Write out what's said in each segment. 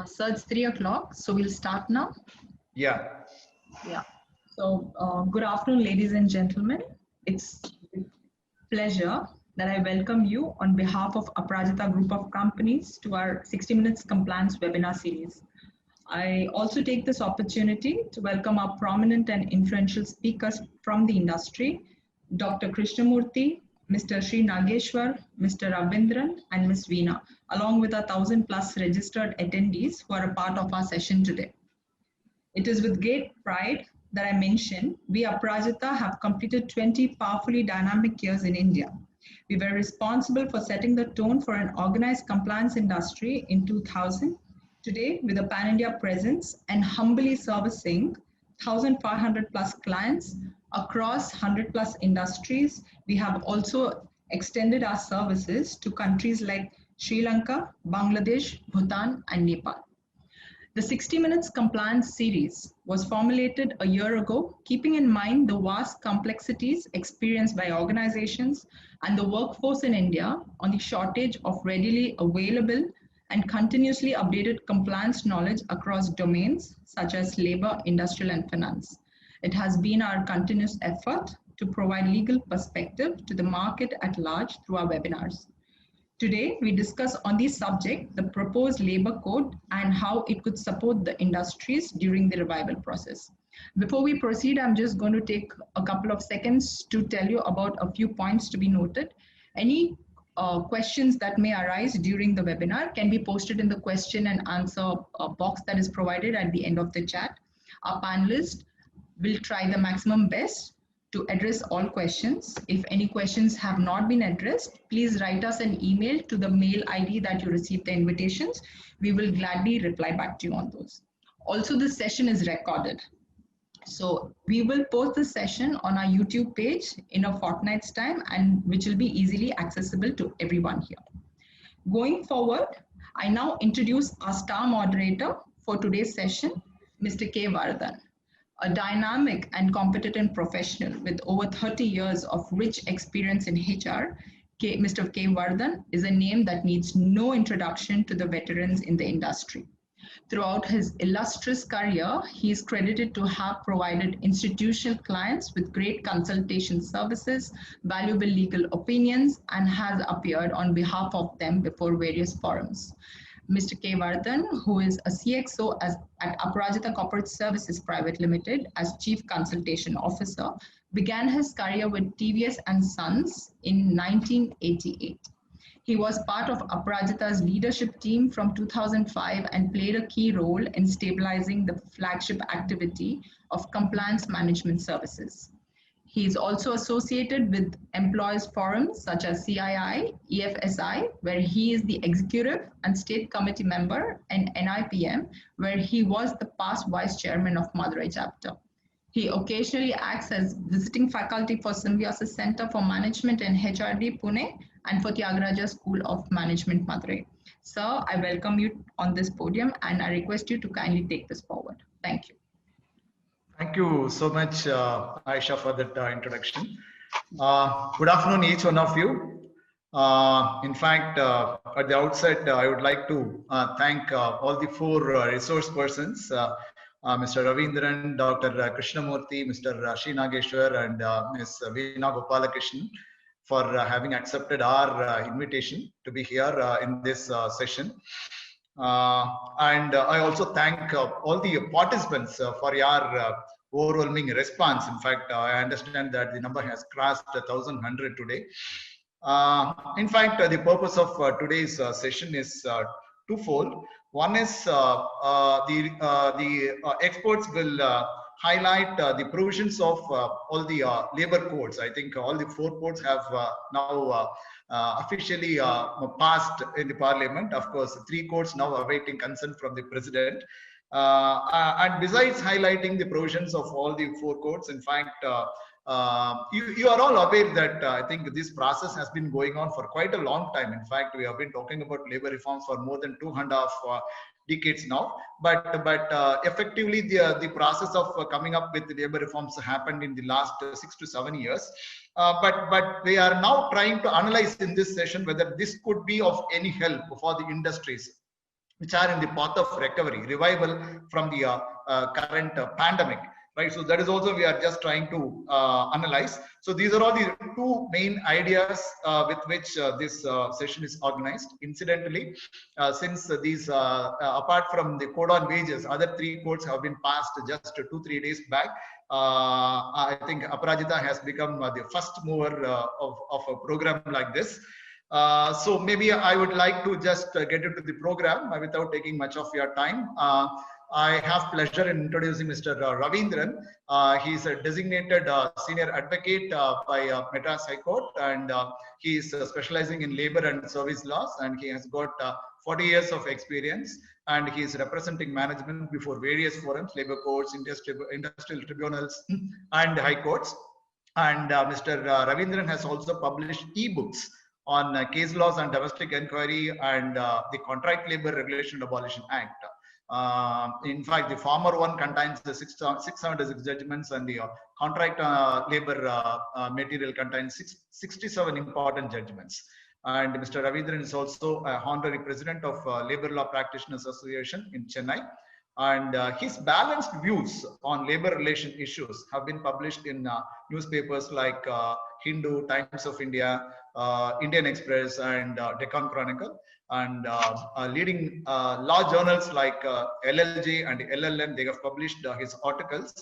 So it's 3 o'clock, so we'll start now. Yeah. Yeah. So good afternoon, ladies and gentlemen. It's a pleasure that I welcome you on behalf of Aprajita Group of Companies to our 60 Minutes Compliance webinar series. I also take this opportunity to welcome our prominent and influential speakers from the industry, Dr. Krishnamurthy, Mr. Sri Nageshwar, Mr. Ravindran, and Ms. Veena, along with our 1,000+ registered attendees who are a part of our session today. It is with great pride that I mention we Aprajita have completed 20 powerfully dynamic years in India. We were responsible for setting the tone for an organized compliance industry in 2000. Today, with a pan-India presence and humbly servicing 1,500+ clients across 100+ industries, we have also extended our services to countries like Sri Lanka, Bangladesh, Bhutan, and Nepal. The 60 Minutes Compliance series was formulated a year ago, keeping in mind the vast complexities experienced by organizations and the workforce in India on the shortage of readily available and continuously updated compliance knowledge across domains such as labor, industrial, and finance. It has been our continuous effort to provide legal perspective to the market at large through our webinars. Today, we discuss on this subject, the proposed labor code and how it could support the industries during the revival process. Before we proceed, I'm just going to take a couple of seconds to tell you about a few points to be noted. Any questions that may arise during the webinar can be posted in the question and answer box that is provided at the end of the chat. Our panelists will try the maximum best to address all questions. If any questions have not been addressed, please write us an email to the mail ID that you received the invitations. We will gladly reply back to you on those. Also, this session is recorded. So we will post this session on our YouTube page in a fortnight's time, and which will be easily accessible to everyone here. Going forward, I now introduce our star moderator for today's session, Mr. K. Vardhan. A dynamic and competent professional with over 30 years of rich experience in HR, Mr. K. Vardhan is a name that needs no introduction to the veterans in the industry. Throughout his illustrious career, he is credited to have provided institutional clients with great consultation services, valuable legal opinions, and has appeared on behalf of them before various forums. Mr. K. Vardhan, who is a CXO at Aprajita Corporate Services Private Limited as Chief Consultation Officer, began his career with TVS and Sons in 1988. He was part of Aprajita's leadership team from 2005 and played a key role in stabilizing the flagship activity of compliance management services. He is also associated with employees forums such as CII, EFSI, where he is the executive and state committee member, and NIPM, where he was the past vice chairman of Madurai chapter. He occasionally acts as visiting faculty for Symbiosis Center for Management and HRD Pune and for Tyagaraja School of Management Madurai. Sir, I welcome you on this podium and I request you to kindly take this forward. Thank you. Thank you so much, Aisha, for that introduction. Good afternoon, each one of you. In fact, at the outset, I would like to thank all the four resource persons, Mr. Ravindran, Dr. Krishnamurthy, Mr. Sri Nageshwar, and Ms. Veena Gopalakrishnan for having accepted our invitation to be here in this session. And I also thank all the participants for your overwhelming response. In fact, I understand that the number has crossed 1,100 today. In fact, the purpose of today's session is twofold. One is the experts will highlight the provisions of all the labor codes. I think all the four codes have now officially passed in the parliament. Of course, 3 codes now awaiting consent from the president. And besides highlighting the provisions of all the 4 codes, in fact, you are all aware that I think this process has been going on for quite a long time. In fact, we have been talking about labor reforms for more than 2.5 decades now. But effectively, the process of coming up with the labor reforms happened in the last 6 to 7 years. But we are now trying to analyze in this session whether this could be of any help for the industries. which are in the path of recovery, revival from the current pandemic. Right, so that is also we are just trying to analyze. So these are all the two main ideas with which this session is organized. Incidentally, since these apart from the code on wages, other three codes have been passed just 2-3 days back. I think Aparajita has become the first mover of a program like this. So maybe I would like to just get into the program without taking much of your time. I have pleasure in introducing Mr. Ravindran. He is a designated senior advocate by Madras High Court, and he is specializing in labor and service laws, and he has got 40 years of experience, and he is representing management before various forums, labor courts, industrial tribunals, and high courts. And Mr. Ravindran has also published e-books on case laws and domestic inquiry and the Contract Labor Regulation Abolition Act. In fact, the former one contains the 676 judgments, and the contract labor material contains 67 important judgments. And Mr. Ravindran is also a honorary president of Labor Law Practitioners Association in Chennai. And his balanced views on labor relation issues have been published in newspapers like Hindu, Times of India, Indian Express, and Deccan Chronicle, and leading law journals like LLJ and LLM. They have published his articles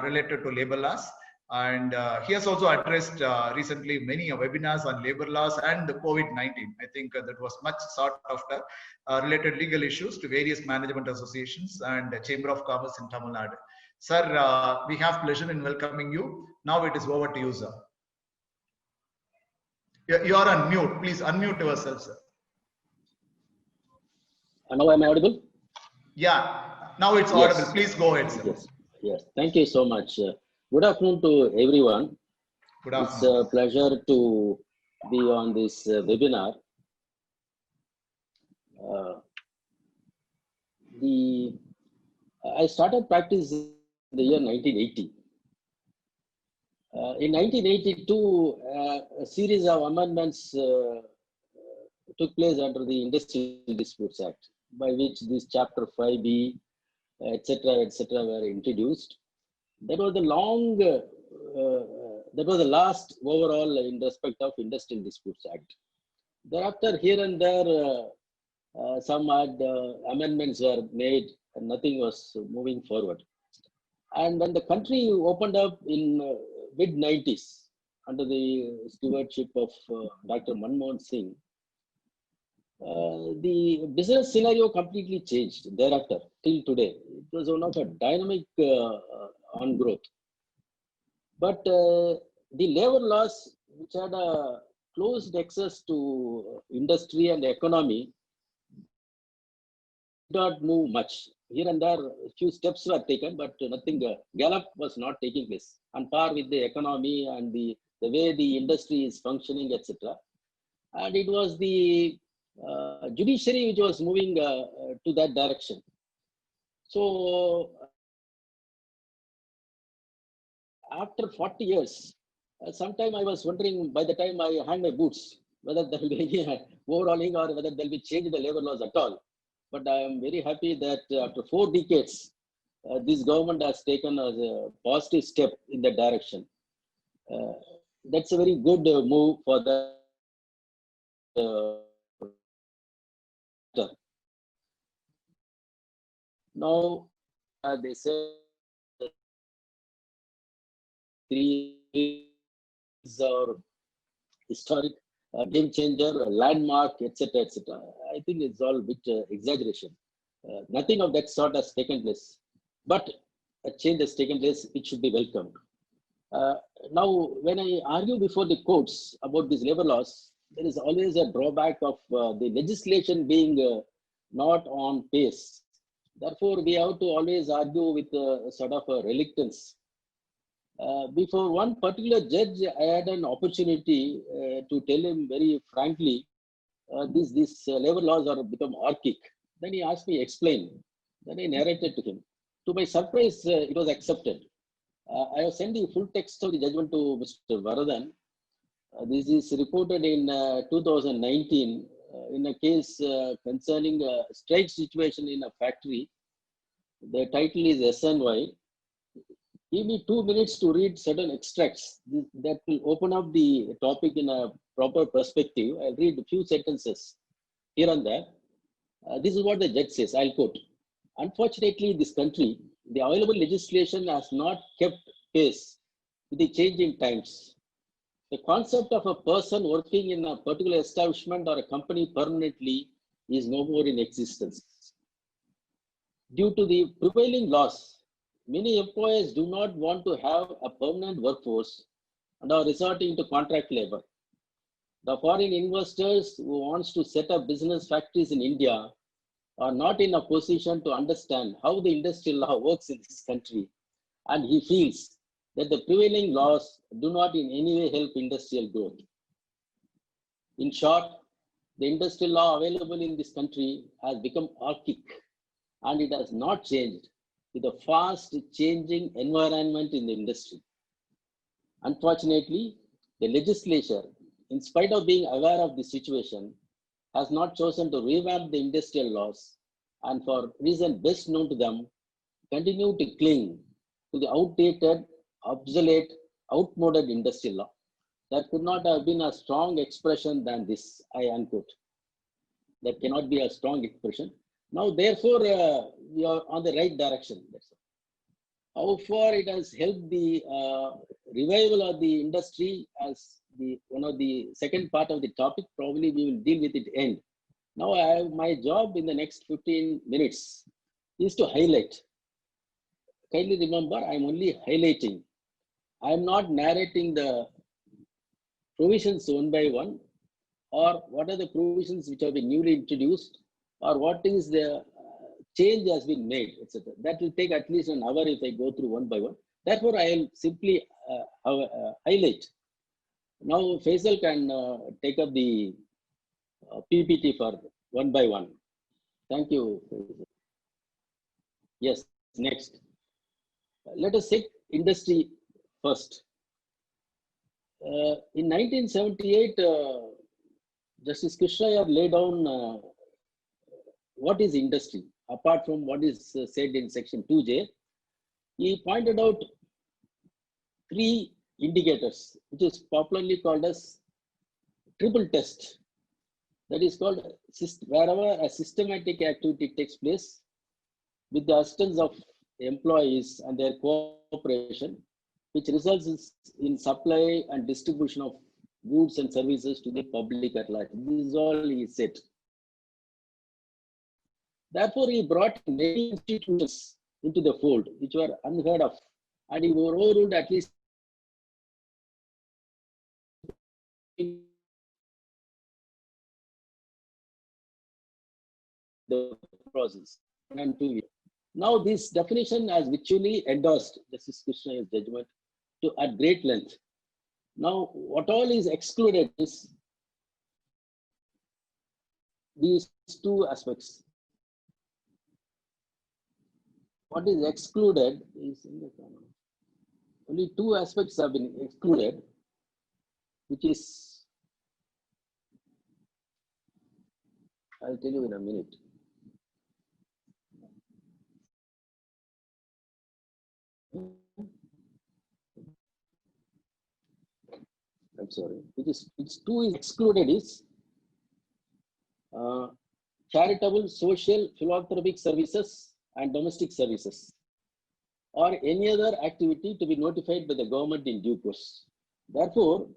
related to labor laws. And he has also addressed recently many webinars on labor laws and COVID-19. I think that was much sought after, related legal issues to various management associations and Chamber of Commerce in Tamil Nadu. Sir, we have pleasure in welcoming you. Now it is over to you, sir. You are on mute. Please unmute yourself, sir. Now am I audible? Yeah, now it's Yes. audible. Please go ahead, sir. Yes. Yes. Thank you so much. Good afternoon to everyone. Good It's afternoon. a pleasure to be on this webinar. I started practice in the year 1980. In 1982, a series of amendments took place under the Industrial Disputes Act, by which this Chapter 5B, etc., were introduced. That was the that was the last overall in respect of Industrial Disputes Act. Thereafter, here and there, some amendments were made, and nothing was moving forward. And when the country opened up in mid-90s under the stewardship of Dr. Manmohan Singh, the business scenario completely changed thereafter till today. It was one of a dynamic on growth. But the labor laws, which had a closed access to industry and economy, did not move much. Here and there, a few steps were taken, but nothing, gallop was not taking place on par with the economy and the way the industry is functioning, etc. And it was the judiciary which was moving to that direction. So after 40 years, sometime I was wondering, by the time I hang my boots, whether there will be any overhauling or whether there will be change in the labor laws at all. But I am very happy that after 4 decades, this government has taken a positive step in that direction. That's a very good move for the now they say 3 years or historic game changer, landmark, etc., etc. I think it's all a bit exaggeration. Nothing of that sort has taken place, but a change has taken place. It should be welcomed. Now, when I argue before the courts about these labor laws, there is always a drawback of the legislation being not on pace. Therefore, we have to always argue with a sort of a reluctance. Before one particular judge, I had an opportunity to tell him very frankly, these labor laws are become archaic. Then he asked me explain. Then I narrated to him. To my surprise, it was accepted. I have sent the full text of the judgment to Mr. Varadan. This is reported in 2019 in a case concerning a strike situation in a factory. The title is SNY. Give me 2 minutes to read certain extracts that will open up the topic in a proper perspective. I'll read a few sentences here and there. This is what the judge says. I'll quote. Unfortunately, in this country, the available legislation has not kept pace with the changing times. The concept of a person working in a particular establishment or a company permanently is no more in existence. Due to the prevailing laws, many employers do not want to have a permanent workforce and are resorting to contract labor. The foreign investors who wants to set up business factories in India are not in a position to understand how the industrial law works in this country, and he feels that the prevailing laws do not in any way help industrial growth. In short, the industrial law available in this country has become archaic, and it has not changed with a fast changing environment in the industry. Unfortunately, the legislature, in spite of being aware of the situation, has not chosen to revamp the industrial laws, and for reasons best known to them, continue to cling to the outdated, obsolete, outmoded industrial law. That could not have been a strong expression than this, I unquote. That cannot be a strong expression. Now, therefore, we are on the right direction. How far it has helped the revival of the industry as one of the second part of the topic, probably we will deal with it end. Now, my job in the next 15 minutes is to highlight. Kindly remember, I'm only highlighting. I'm not narrating the provisions one by one, or what are the provisions which have been newly introduced, or what is the change has been made, etc. That will take at least an hour if I go through one by one. Therefore, I will simply highlight. Now, Faisal can take up the PPT for one by one. Thank you, Faisal. Yes, next. Let us take industry first. In 1978, Justice Krishna laid down what is industry, apart from what is said in section 2J. He pointed out 3 indicators, which is popularly called as triple test. That is called wherever a systematic activity takes place with the assistance of employees and their cooperation, which results in supply and distribution of goods and services to the public at large. This is all he said. Therefore, he brought many institutions into the fold, which were unheard of, and he overruled at least the process. And 2 years. Now, this definition has virtually endorsed Justice Krishna's judgment at great length. Now, what all is excluded is these 2 aspects. What is excluded is only 2 aspects have been excluded, which is, I'll tell you in a minute. I'm sorry, which 2 is excluded is charitable, social, philanthropic services and domestic services, or any other activity to be notified by the government in due course. Therefore,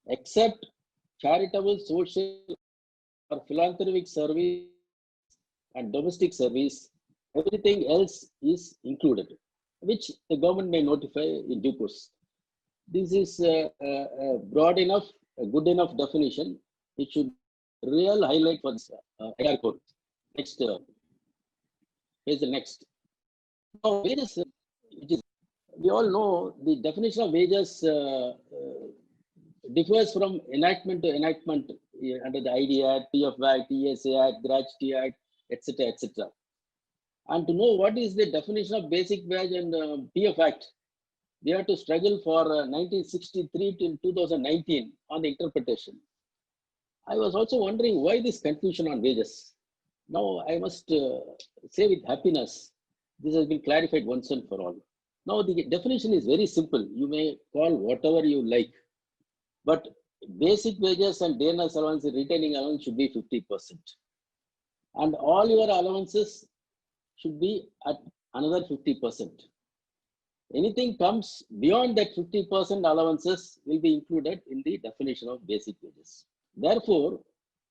except charitable, social or philanthropic service and domestic service, everything else is included, which the government may notify in due course. This is a broad enough, a good enough definition. It should real highlight for this IR code. Next, here's the next. Now, wages, we all know the definition of wages differs from enactment to enactment under the ID Act, PF Act, TSA Act, Gratuity Act, etc., etc. And to know what is the definition of basic wage and PF Act, we have to struggle for 1963 till 2019 on the interpretation. I was also wondering why this confusion on wages. Now I must say with happiness, this has been clarified once and for all. Now the definition is very simple. You may call whatever you like, but basic wages and day nurse allowance and retaining allowance should be 50%. And all your allowances should be at another 50%. Anything comes beyond that 50% allowances will be included in the definition of basic wages. Therefore,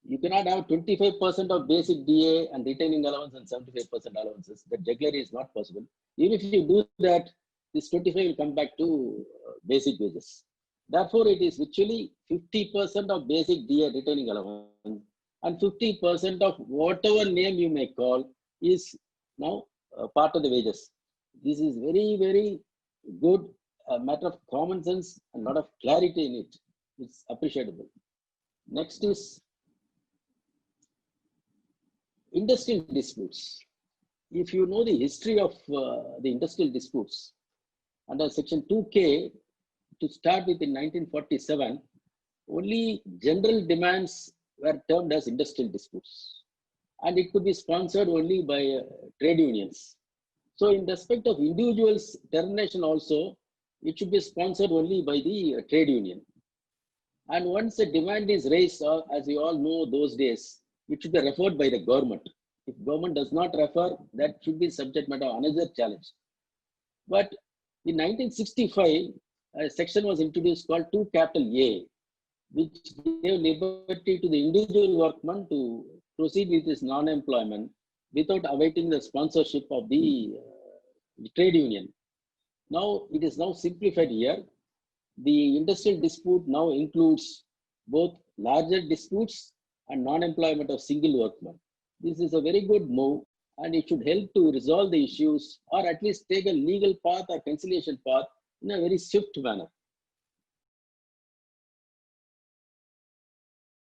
you cannot have 25% of basic DA and retaining allowance and 75% allowances. The jugglery is not possible. Even if you do that, this 25 will come back to basic wages. Therefore, it is virtually 50% of basic DA retaining allowance and 50% of whatever name you may call is now part of the wages. This is very, very good, a matter of common sense and a lot of clarity in it. It's appreciable. Next is industrial disputes. If you know the history of the industrial disputes, under section 2K, to start with in 1947, only general demands were termed as industrial disputes. And it could be sponsored only by trade unions. So in respect of individuals' termination also, it should be sponsored only by the trade union. And once a demand is raised, as you all know those days, it should be referred by the government. If government does not refer, that should be subject matter of another challenge. But in 1965, a section was introduced called 2A, which gave liberty to the individual workman to proceed with his non-employment without awaiting the sponsorship of the trade union. Now, it is now simplified here. The industrial dispute now includes both larger disputes and non-employment of single workmen. This is a very good move, and it should help to resolve the issues or at least take a legal path or conciliation path in a very swift manner.